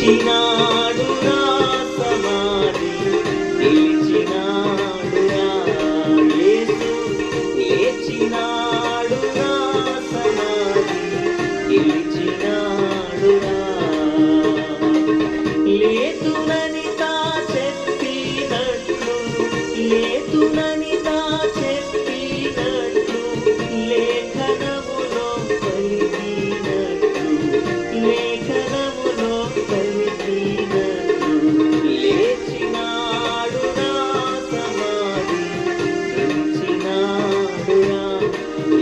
లేచినాడురా సమాధి నిలిచినాడురా యేసు లేచినాడురా సమాధి నిలిచినాడురా లేతునని తా చెప్పినట్లు లేతునని తా చెప్పినట్లు లేఖనములో పలికినట్లు లేఖనములో పలికినట్లు లేచినాడురా సమాధి నిలిచినాడురా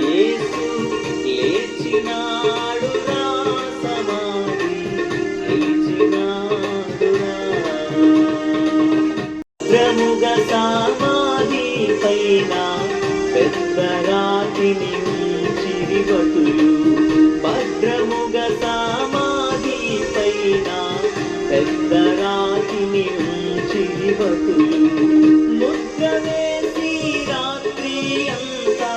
యేసు లేచినాడురా సమాధి నిలిచినాడురా భద్రముగ సమాధి పైన పెద్ద రాతిని ఉంచిరి భటులు భద్రముగ సమాధి పైన పెద్ద రాతిని ఉంచిరి భటులు ముద్ర వేసి రాత్రి అంతా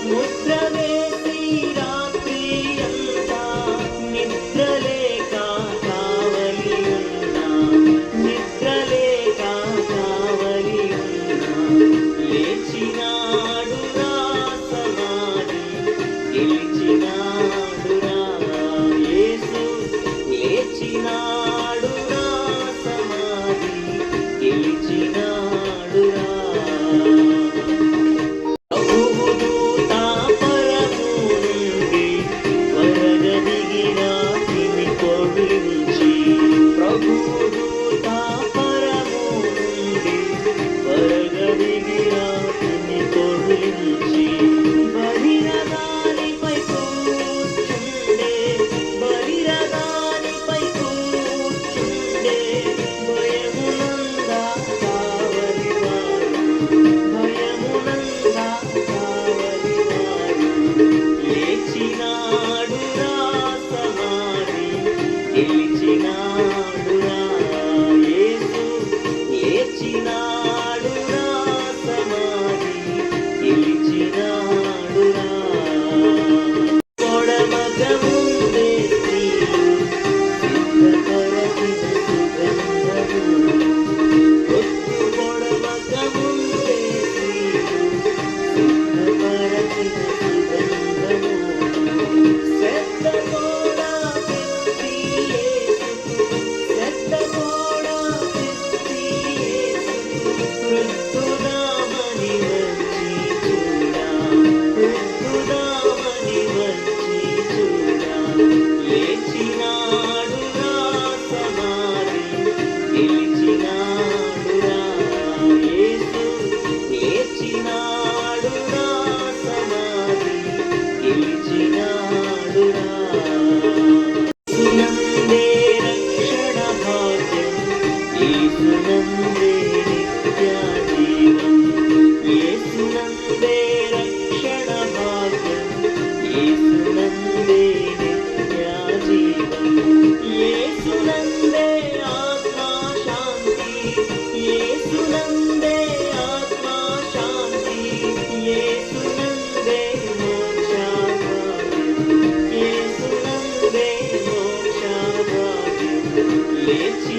ముద్ర వేసి రాత్రి అంతా నిద్రలేక కావలి ఉన్నా నిద్రలేక కావలి ఉన్నా లేచినాడురా సమాధి గెలిచినాడురా యేసు లేచినాడురా సమాధి గెలిచినాడురా ప్రభువు దూత పరము నుండి త్వరగదిగి రాతిని పొడిచి ప్రభువు దూత పరము నుండి త్వరగదిగి రాతిని పొడిచి బలిరదానిపై కూర్చుండే బలిరదానిపై కూర్చుండే భయమునందా కావలివాడు భయమునందా కావలివాడు లేచినాడురా సమాధి గెలిచినాడురా యేసు లేచినాడురా సమాధి గెలిచినాడురా పొడమగ ముందే స్త్రీలు సిద్ధపరచిన సుగంధము పొద్దు పొడమగ ముందే స్త్రీలు సిద్ధపరచిన సుగంధము శ్రద్ధ కూడా పెట్టి యేసుకు శ్రద్ధ కూడా పెట్టి యేసుకు వృద్ధుదామని వచ్చి చూడా వృద్ధుదామని వచ్చి చూడా లేచినాడురా సమాధి గెలిచినాడురా యేసు లేచినాడురా సమాధి గెలిచినాడురా యేసునందే రక్షణ భాగ్యం యేసునందే నిత్య జీవం యేసునందే రక్షణ భాగ్యం యేసునందే నిత్య జీవం యేసునందే ఆత్మా శాంతి యేసునందే ఆత్మా శాంతి యేసునందే మోక్ష భాగ్యం యేసునందే మోక్ష భాగ్యం లేచి